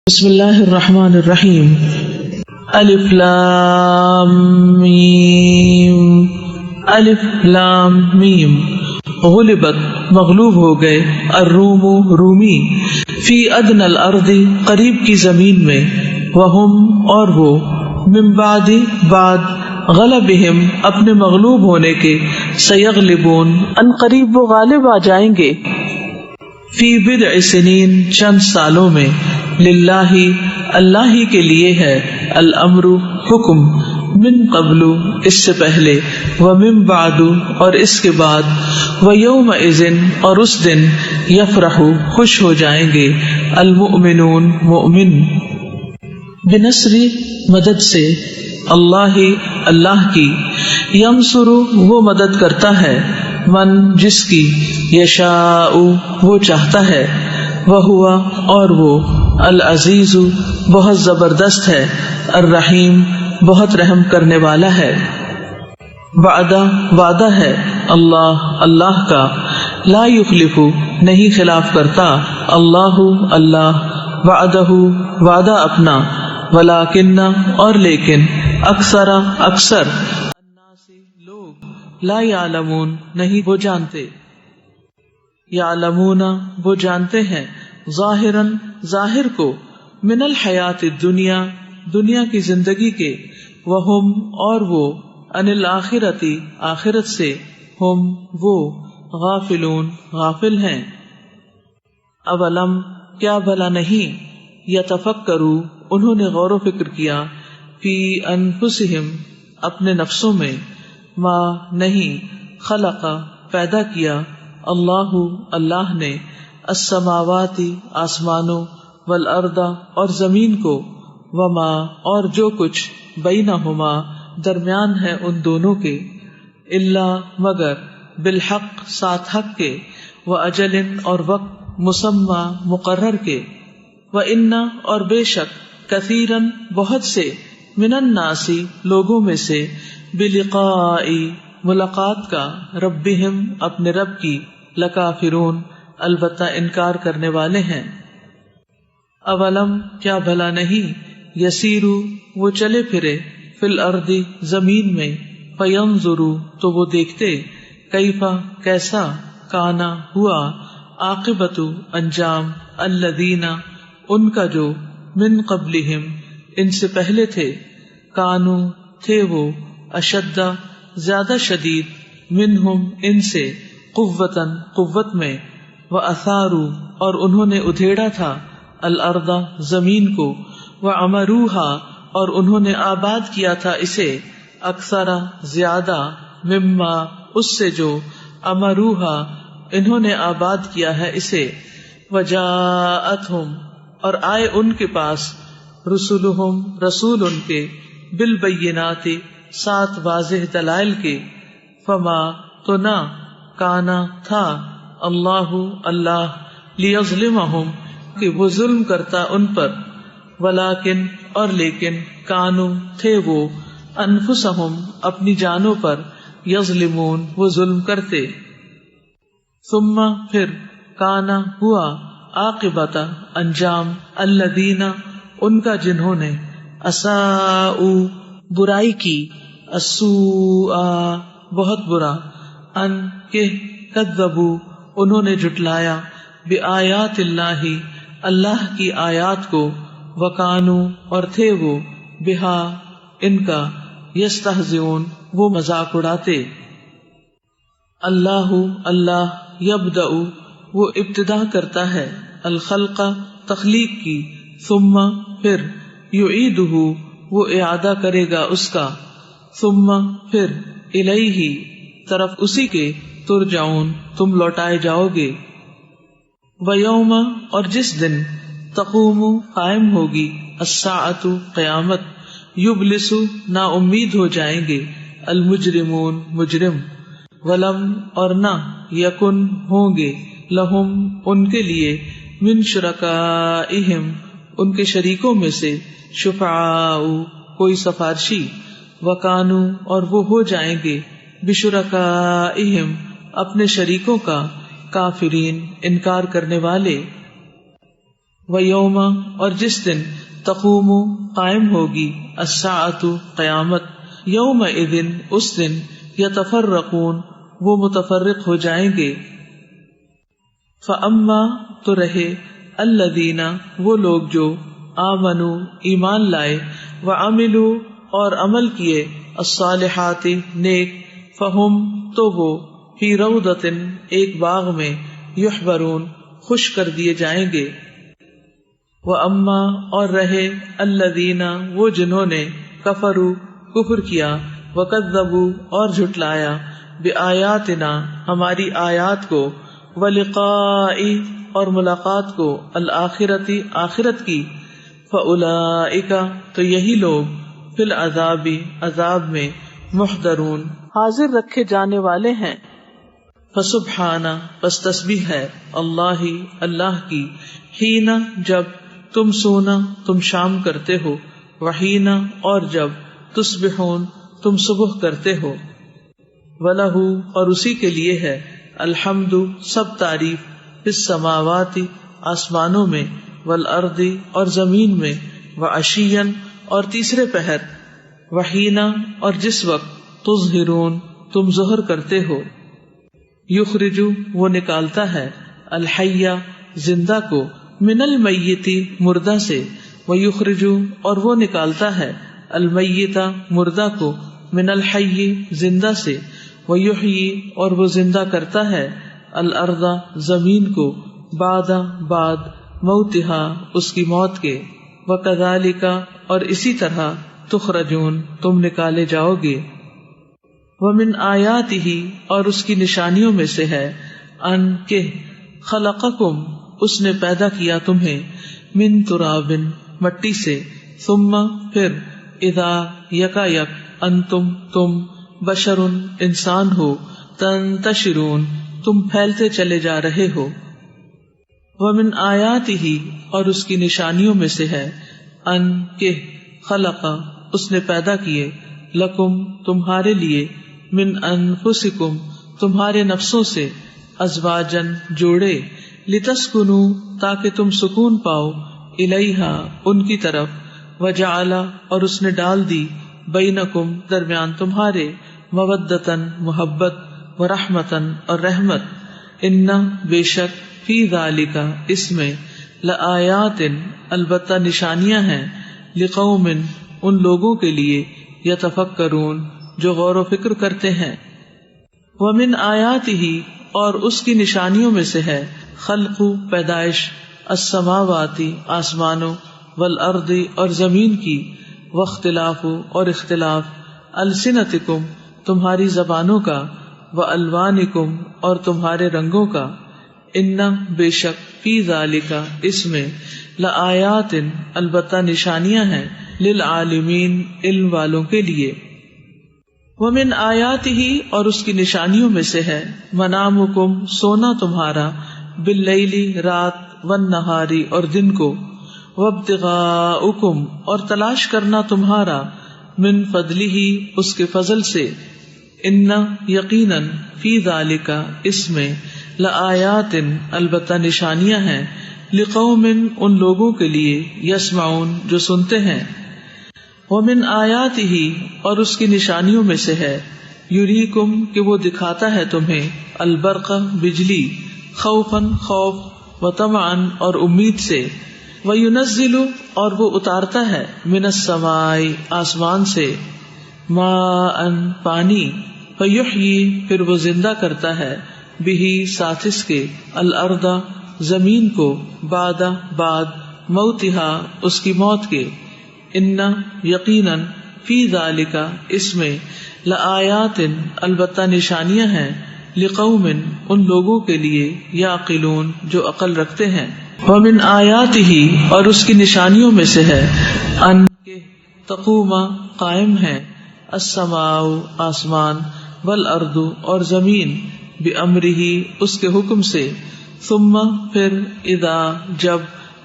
بسم اللہ الرحمن الرحیم الف لام میم الف لام میم غلبت مغلوب ہو گئے الروم رومی فی ادنی الارض قریب کی زمین میں وہم اور وہ من بعد غلبہم اپنے مغلوب ہونے کے سیغلبون ان قریب وہ غالب آ جائیں گے فی بضع سنین چند سالوں میں للہ اللہ ہی کے لیے ہے الامر حکم من قبل اس سے پہلے ومن بعد اور اس کے بعد ویومئذ اور اس دن یفرح خوش ہو جائیں گے المؤمنون مؤمن بنصر مدد سے اللہ کی یمسر وہ مدد کرتا ہے من جس کی یشاء وہ چاہتا ہے وہوا اور وہ العزیز بہت زبردست ہے الرحیم بہت رحم کرنے والا ہے وعدہ ہے اللہ کا لا یخلف نہیں خلاف کرتا اللہ وعدہ وعدہ اپنا ولکن اور لیکن اکثر الناس لوگ لا یعلمون نہیں وہ جانتے یعلمون وہ جانتے ہیں ظاہراً ظاہر کو من الحیات الدنیا دنیا کی زندگی کے وہم اور وہ ان الآخرت آخرت سے ہم وہ غافلون غافل ہیں اولم کیا بھلا نہیں یتفکروا انہوں نے غور و فکر کیا فی انفسہم اپنے نفسوں میں ما نہیں خلق پیدا کیا اللہ نے السماوات آسمانوں والارض اور زمین کو وما اور جو کچھ بینہما درمیان ہے ان دونوں کے الا مگر بالحق ساتھ حق کے واجل اور وقت مسمى مقرر کے وان اور بے شک کثیرن بہت سے من الناس لوگوں میں سے بلقاء ملاقات کا ربہم اپنے رب کی لکافرون البتہ انکار کرنے والے ہیں اولم کیا بھلا نہیں یسیرو وہ چلے پھرے فی الارض زمین میں فینظرو تو وہ دیکھتے کیفا کیسا کانا ہوا عاقبت انجام الذین ان کا جو من قبلہم ان سے پہلے تھے کانو تھے وہ اشد زیادہ شدید منہم ان سے قوتاً قوت میں وَأَثَارُوا اور انہوں نے ادھیڑا تھا الارض زمین کو وَعَمَرُوهَا اور انہوں نے آباد کیا تھا اسے اکثر زیادہ مما اس سے جو امروها انہوں نے آباد کیا ہے اسے وَجَاءَتْهُمْ اور آئے ان کے پاس رسولهم رسول ان کے بالبینات سات واضح دلائل کے فما تو نہ کانا تھا اللہ لیظلمہم کہ وہ ظلم کرتا ان پر ولیکن اور لیکن کانو تھے وہ انفسہم اپنی جانوں پر یظلمون وہ ظلم کرتے ثم پھر کانا ہوا عاقبت انجام الذین ان کا جنہوں نے اساءوا برائی کی السوء بہت برا ان کہ کذبوا انہوں نے جھٹلایا بآیات اللہ کی آیات کو وکانو اور تھے وہ بہا ان کا یستہزئون وہ مذاق اڑاتے اللہ یبدأ وہ ابتدا کرتا ہے الخلق تخلیق کی ثم پھر یعیدہ وہ اعادہ کرے گا اس کا ثم پھر الیہ طرف اسی کے ترجعون تم لوٹائے جاؤ گے ویوم اور جس دن تقوم قائم ہوگی الساعۃ قیامت یبلس نا امید ہو جائیں گے المجرمون مجرم ولم اور نہ یکن ہوں گے لہم ان کے لیے من شرکائہم ان کے شریکوں میں سے شفعاء کوئی سفارشی وکانو اور وہ ہو جائیں گے بشرکائہم اپنے شریکوں کا کافرین انکار کرنے والے ویوم اور جس دن تقوم قائم ہوگی الساعۃ قیامت یومئذ اس دن یتفرقون وہ متفرق ہو جائیں گے. فاما تو رہے الذین وہ لوگ جو آمنوا ایمان لائے وعملوا اور عمل کیے الصالحات نیک فہم تو وہ فی روضۃ ایک باغ میں یحبرون خوش کر دیے جائیں گے. واما اور رہے الذین وہ جنہوں نے کفروا کفر کیا وکذبوا اور جھٹلایا بآیاتنا ہماری آیات کو ولقاء اور ملاقات کو الآخرت آخرت کی فاولئک تو یہی لوگ فی العذاب عذاب میں محضرون حاضر رکھے جانے والے ہیں. فسبحانہ پس تسبیح ہے اللہ کی حین جب تم سونا تم شام کرتے ہو وحین اور جب تصبحون تم صبح کرتے ہو. وَلَهُ اور اسی کے لیے ہے الحمد سب تعریف فی السماوات آسمانوں میں والارض اور زمین میں وعشیا اور تیسرے پہر وحین اور جس وقت تظہرون تم ظہر کرتے ہو. یخرج وہ نکالتا ہے الحی زندہ کو من المیت مردہ سے ویخرج اور وہ نکالتا ہے المیت مردہ کو من الحی زندہ سے ویحیی اور وہ زندہ کرتا ہے الارض زمین کو بعد موتہا اس کی موت کے. وکذالک اور اسی طرح تخرجون تم نکالے جاؤ گے. ومن آیاتہ اور اس کی نشانیوں میں سے ہے ان کہ خلقکم اس نے پیدا کیا تمہیں من تراب مٹی سے ثم پھر اذا یکا یک انتم تم بشر انسان ہو تنتشرون تم پھیلتے چلے جا رہے ہو. ومن آیاتہ اور اس کی نشانیوں میں سے ہے ان کہ خلق اس نے پیدا کیے لکم تمہارے لیے من انفسکم تمہارے نفسوں سے ازواجن جوڑے لتسکنوا تاکہ تم سکون پاؤ الیہا ان کی طرف وجعل اور اس نے ڈال دی بینکم درمیان تمہارے مودتن محبت ورحمتن اور رحمت. ان بے شک فی ذالک اس میں لآیات البتہ نشانیاں ہیں لقوم ان لوگوں کے لیے یتفکرون جو غور و فکر کرتے ہیں. ومن آیاتہ اور اس کی نشانیوں میں سے ہے خلق پیدائش السماوات آسمانوں والارض اور زمین کی واختلاف اور اختلاف السنتکم تمہاری زبانوں کا والوانکم اور تمہارے رنگوں کا. ان بے شک فی ذالک اس میں لآیات البتہ نشانیاں ہیں للعالمین علم والوں کے لیے. ومن آیاتہ اور اس کی نشانیوں میں سے ہے منامکم سونا تمہارا باللیل رات والنہار اور دن کو وابتغاؤکم اور تلاش کرنا تمہارا من فضلہ اس کے فضل سے. ان یقیناً فی ذالک اس میں لآیات البتہ نشانیاں ہیں لقوم ان لوگوں کے لیے یسمعون جو سنتے ہیں. ومن آیاتہ اور اس کی نشانیوں میں سے ہے یریکم کہ وہ دکھاتا ہے تمہیں البرق بجلی خوفا خوف وطمعا اور امید سے وینزل اور وہ اتارتا ہے من السماء آسمان سے ماء پانی فیحیی پھر وہ زندہ کرتا ہے بہی ساتھ اس کے الارض زمین کو بعد موتہا اس کی موت کے. ان یقیناً فی ذالک اس میں لآیات البتہ نشانیاں ہیں لقوم ان لوگوں کے لیے یعقلون جو عقل رکھتے ہیں. ومن آیاتہ اور اس کی نشانیوں میں سے ہے ان تقوم قائم ہے السماء آسمان والارض اور زمین بامرہ اس کے حکم سے. ثم پھر اذا جب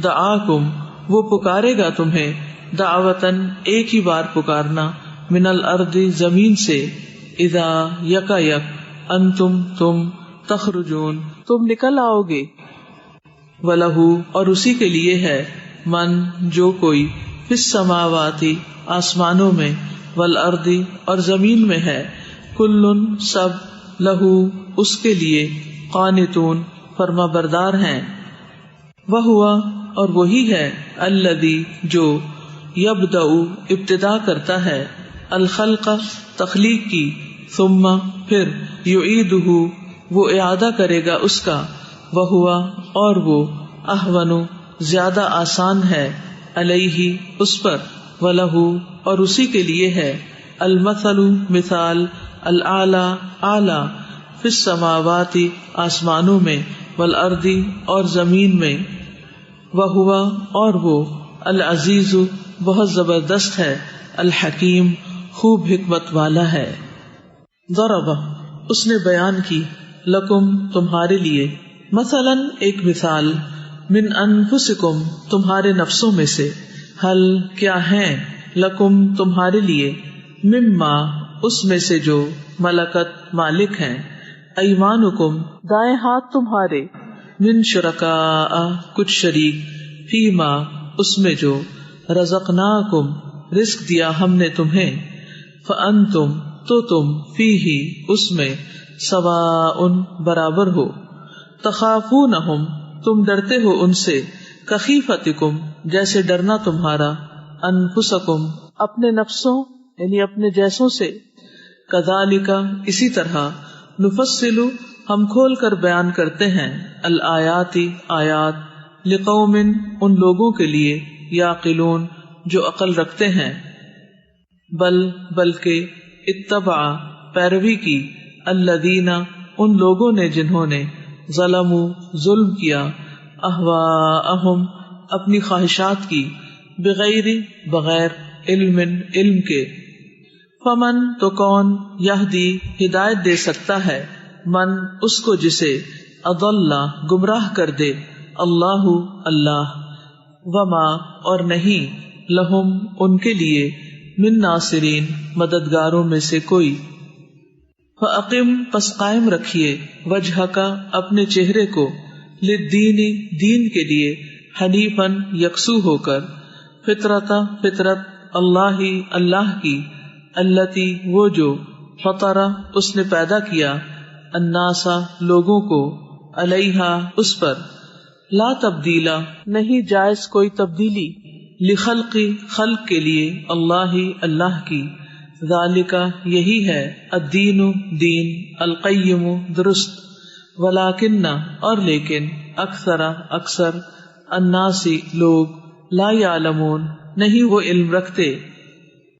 دعاکم وہ پکارے گا تمہیں دعوتن ایک ہی بار پکارنا من الارض زمین سے اذا یکا یک انتم تم تخرجون تم نکل آؤ گے. وَلَهُ اور اسی کے لیے ہے من جو کوئی فی السماواتی آسمانوں میں والارض اور زمین میں ہے کلن سب لہو اس کے لیے قانتون فرما بردار ہیں وہوا اور وہی ہے الذی جو یبدأ ابتدا کرتا ہے الخلق تخلیق کی ثم پھر یعیدہ وہ اعادہ کرے گا اس کا وہوا اور وہ اہون زیادہ آسان ہے علیہ اس پر وَلَهُ اور اسی کے لیے ہے المثل مثال الاعلی اعلی فی السماوات آسمانوں میں والارض اور زمین میں وہوا اور وہ العزیز بہت زبردست ہے الحکیم خوب حکمت والا ہے ضرب اس نے بیان کی لکم تمہارے لیے مثلاً ایک مثال من انفسکم تمہارے نفسوں میں سے حل کیا ہیں لکم تمہارے لیے مما اس میں سے جو ملکت مالک ہیں ایمانکم دائیں ہاتھ تمہارے من شرکاء کچھ شریک فیما اس میں جو رزقناکم رزق دیا ہم نے تمہیں فانتم تو تم فیہ اس میں سواء برابر ہو تخافونہم تم ڈرتے ہو ان سے کخیفتکم جیسے ڈرنا تمہارا انفسکم اپنے نفسوں یعنی اپنے جیسوں سے کذالک اسی طرح نفصل ہم کھول کر بیان کرتے ہیں الآیات آیات لقوم ان لوگوں کے لیے یعقلون جو عقل رکھتے ہیں بلکہ اتبع پیروی کی الذین ان لوگوں نے جنہوں نے ظلموا ظلم کیا اہواءہم اپنی خواہشات کی بغیر علم کے فمن تو کون یہدی ہدایت دے سکتا ہے من اس کو جسے اضل گمراہ کر دے اللہ اللہ وما اور نہیں لہم ان کے لیے من ناصرین مددگاروں میں سے کوئی فَأَقِمْ پس قائم رکھیے وجہ کا اپنے چہرے کو للدین دین کے لیے حنیفاً یکسو ہو کر فطرت اللہ اللہ کی التی وہ جو فطر اس نے پیدا کیا الناسا لوگوں کو علیہا اس پر لا تبدیلا نہیں جائز کوئی تبدیلی لخلق خلق کے لیے اللہ اللہ کی ذالک یہی ہے الدین دین القیم درست ولکن اور لیکن اکثر الناس لوگ لا یعلمون نہیں وہ علم رکھتے